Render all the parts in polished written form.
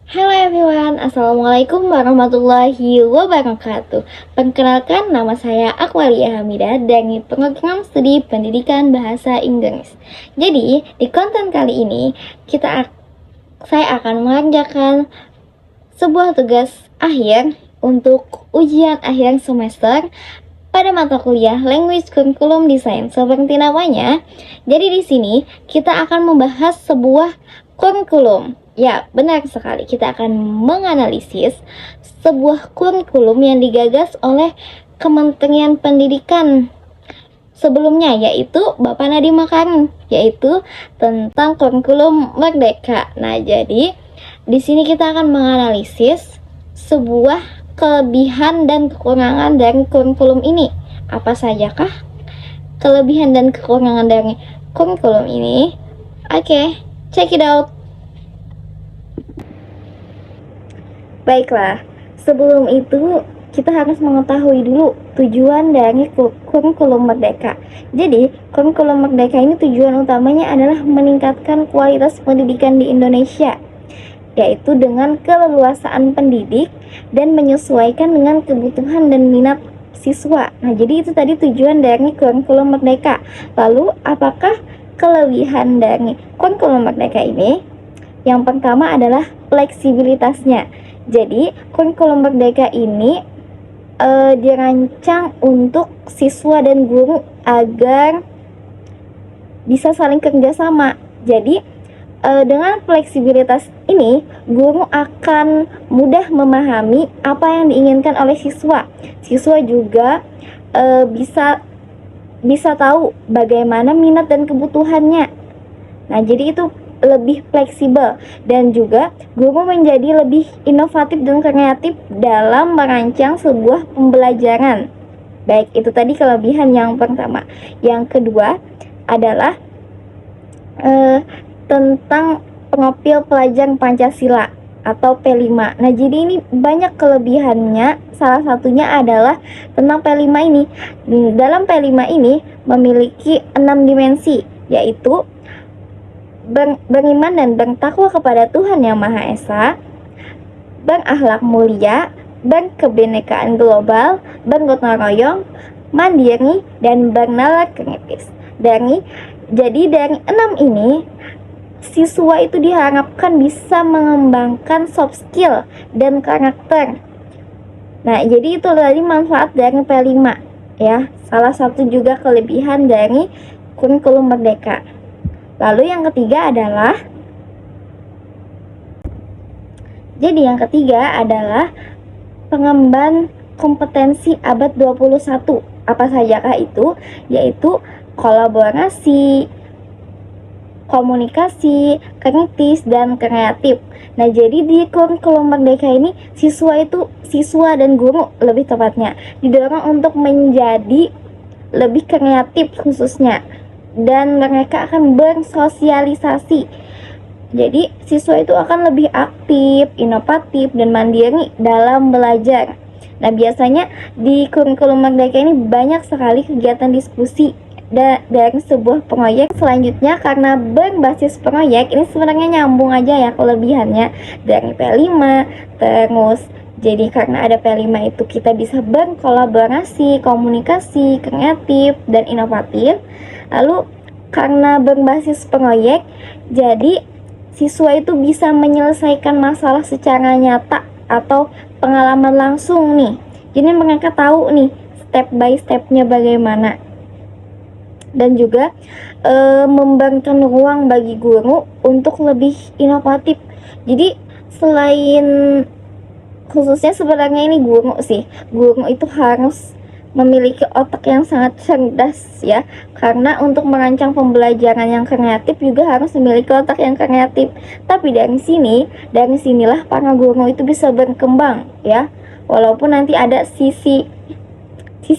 Hello everyone, Assalamualaikum warahmatullahi wabarakatuh. Perkenalkan, nama saya Akwalia Hamidah dari program studi pendidikan bahasa Inggris. Jadi, di konten kali ini saya akan mengerjakan sebuah tugas akhir untuk ujian akhir semester pada mata kuliah Language Curriculum Design. Seperti namanya, jadi di sini kita akan membahas sebuah kurikulum. Ya, benar sekali. Kita akan menganalisis sebuah kurikulum yang digagas oleh Kementerian Pendidikan sebelumnya, yaitu Bapak Nadiem Makarim, yaitu tentang kurikulum Merdeka. Nah, jadi di sini kita akan menganalisis sebuah kelebihan dan kekurangan dari kurikulum ini. Apa sajakah kelebihan dan kekurangan dari kurikulum ini? Oke, check it out. Baiklah, sebelum itu kita harus mengetahui dulu tujuan dari kurikulum Merdeka. Jadi, kurikulum Merdeka ini tujuan utamanya adalah meningkatkan kualitas pendidikan di Indonesia, yaitu dengan keleluasaan pendidik dan menyesuaikan dengan kebutuhan dan minat siswa. Nah, jadi itu tadi tujuan dari kurikulum Merdeka. Lalu, apakah kelebihan dari kurikulum Merdeka ini? Yang pertama adalah fleksibilitasnya. Jadi, kurikulum Merdeka ini dirancang untuk siswa dan guru agar bisa saling kerjasama. Jadi, dengan fleksibilitas ini, guru akan mudah memahami apa yang diinginkan oleh siswa. Siswa juga bisa tahu bagaimana minat dan kebutuhannya. Nah, jadi itu lebih fleksibel, dan juga guru menjadi lebih inovatif dan kreatif dalam merancang sebuah pembelajaran. Baik, itu tadi kelebihan yang pertama. Yang kedua adalah tentang profil pelajar Pancasila atau P5. Nah, jadi ini banyak kelebihannya. Salah satunya adalah tentang P5 ini. Dalam P5 ini memiliki 6 dimensi, yaitu beriman dan bertakwa kepada Tuhan Yang Maha Esa, berakhlak mulia, berkebinekaan global, bergotong royong, mandiri, dan bernalar kritis. Jadi dari 6 ini, siswa itu diharapkan bisa mengembangkan soft skill dan karakter. Nah, jadi itu tadi manfaat dari P5 ya. Salah satu juga kelebihan dari kurikulum Merdeka. Lalu yang ketiga adalah pengemban kompetensi abad 21. Apa sajakah itu? Yaitu kolaborasi, komunikasi, kritis, dan kreatif. Nah, jadi di kurikulum Merdeka ini siswa dan guru lebih tepatnya didorong untuk menjadi lebih kreatif khususnya, dan mereka akan bersosialisasi. Jadi siswa itu akan lebih aktif, inovatif, dan mandiri dalam belajar. Nah, biasanya di kurikulum Merdeka ini banyak sekali kegiatan diskusi dari sebuah proyek. Selanjutnya, karena berbasis proyek, ini sebenarnya nyambung aja ya kelebihannya dari P5. Terus jadi karena ada P5 itu kita bisa berkolaborasi, komunikasi, kreatif, dan inovatif. Lalu karena berbasis proyek, jadi siswa itu bisa menyelesaikan masalah secara nyata atau pengalaman langsung nih. Jadi mereka tahu nih step by stepnya bagaimana. Dan juga memberikan ruang bagi guru untuk lebih inovatif. Jadi selain khususnya sebenarnya ini guru itu harus memiliki otak yang sangat cerdas ya, karena untuk merancang pembelajaran yang kreatif juga harus memiliki otak yang kreatif. Tapi dari sinilah para guru itu bisa berkembang ya, walaupun nanti ada sisi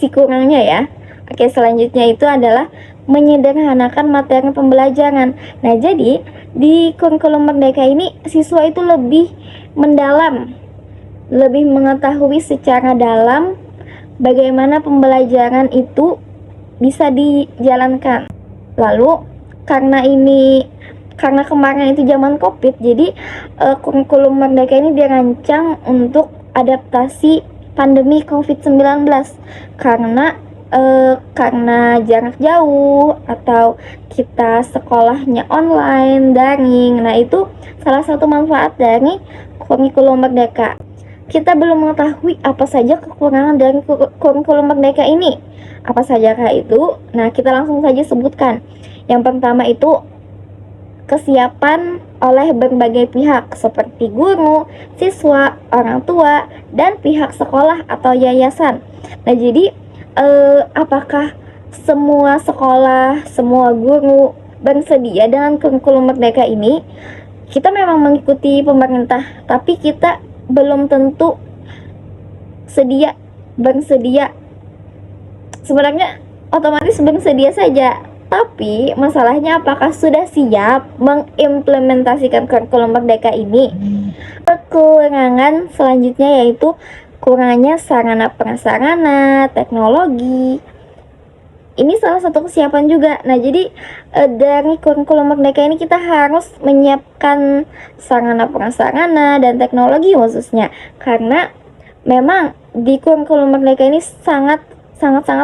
kurangnya ya. Oke, selanjutnya itu adalah menyederhanakan materi pembelajaran. Nah, jadi di kurikulum Merdeka ini siswa itu lebih mendalam, lebih mengetahui secara dalam bagaimana pembelajaran itu bisa dijalankan. Lalu karena ini karena kemarin itu zaman COVID, jadi kurikulum Merdeka ini dirancang untuk adaptasi pandemi COVID-19 karena jarak jauh atau kita sekolahnya online, daring. Nah, itu salah satu manfaat dari kurikulum Merdeka. Kita belum mengetahui apa saja kekurangan dari kurikulum Merdeka ini. Apa sajakah itu? Nah, kita langsung saja sebutkan. Yang pertama itu kesiapan oleh berbagai pihak seperti guru, siswa, orang tua, dan pihak sekolah atau yayasan. Nah, jadi apakah semua sekolah, semua guru bersedia dengan kurikulum Merdeka ini? Kita memang mengikuti pemerintah, tapi kita belum tentu bersedia. Sebenarnya otomatis bersedia saja, tapi masalahnya apakah sudah siap mengimplementasikan kurikulum Merdeka ini? Kekurangan selanjutnya yaitu kurangnya sarana prasarana, teknologi. Ini salah satu kesiapan juga. Nah, jadi dari kurikulum Merdeka ini kita harus menyiapkan sarana prasarana dan teknologi khususnya, karena memang di kurikulum Merdeka ini sangat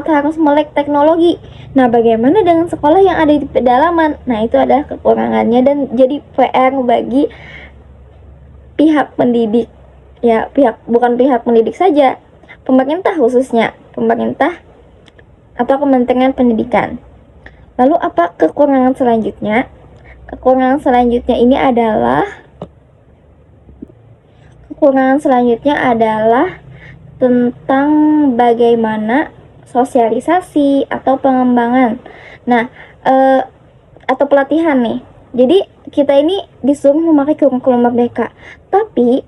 harus melek teknologi. Nah, bagaimana dengan sekolah yang ada di pedalaman? Nah, itu adalah kekurangannya dan jadi PR bagi pihak pendidik. Ya, bukan pihak pendidik saja, pemerintah khususnya, pemerintah atau Kementerian Pendidikan. Lalu apa kekurangan selanjutnya? Kekurangan selanjutnya adalah tentang bagaimana sosialisasi atau pengembangan. Nah, atau pelatihan nih. Jadi kita ini disuruh memakai kurikulum Merdeka, tapi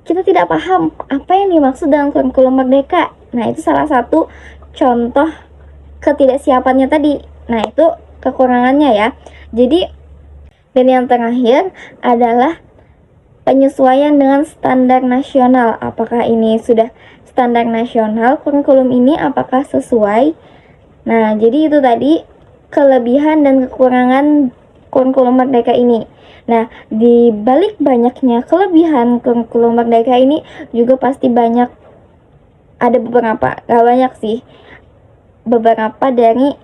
kita tidak paham apa yang dimaksud dengan kurikulum Merdeka. Nah, itu salah satu contoh ketidaksiapannya tadi. Nah, itu kekurangannya ya. Jadi, dan yang terakhir adalah penyesuaian dengan standar nasional. Apakah ini sudah standar nasional kurikulum ini, apakah sesuai? Nah, jadi itu tadi kelebihan dan kekurangan kurikulum Merdeka ini. Nah, di balik banyaknya kelebihan kurikulum Merdeka ini juga pasti ada beberapa, gak banyak sih, beberapa dari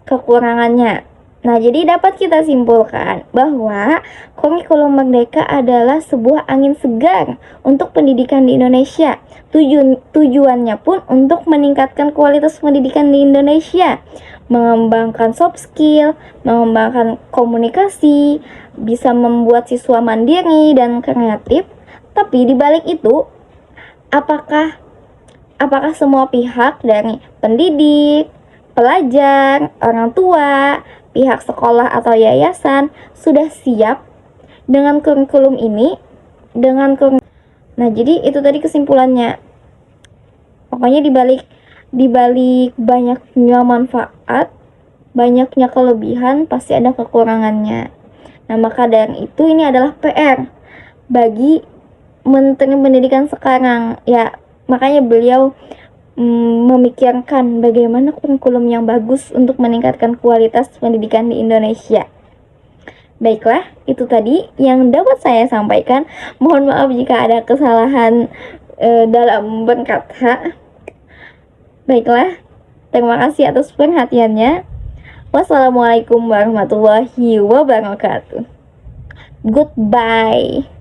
kekurangannya. Nah, jadi dapat kita simpulkan bahwa kurikulum Merdeka adalah sebuah angin segar untuk pendidikan di Indonesia. Tujuannya pun untuk meningkatkan kualitas pendidikan di Indonesia, mengembangkan soft skill, mengembangkan komunikasi, bisa membuat siswa mandiri dan kreatif. Tapi di balik itu, apakah semua pihak dari pendidik, pelajar, orang tua, pihak sekolah atau yayasan sudah siap dengan kurikulum ini? Nah, jadi itu tadi kesimpulannya. Pokoknya di balik banyaknya manfaat, banyaknya kelebihan, pasti ada kekurangannya. Nah, maka dari itu ini adalah PR bagi Menteri Pendidikan sekarang. Ya, makanya beliau memikirkan bagaimana kurikulum yang bagus untuk meningkatkan kualitas pendidikan di Indonesia. Baiklah, itu tadi yang dapat saya sampaikan. Mohon maaf jika ada kesalahan dalam berkata. Baiklah, terima kasih atas perhatiannya. Wassalamualaikum warahmatullahi wabarakatuh. Goodbye.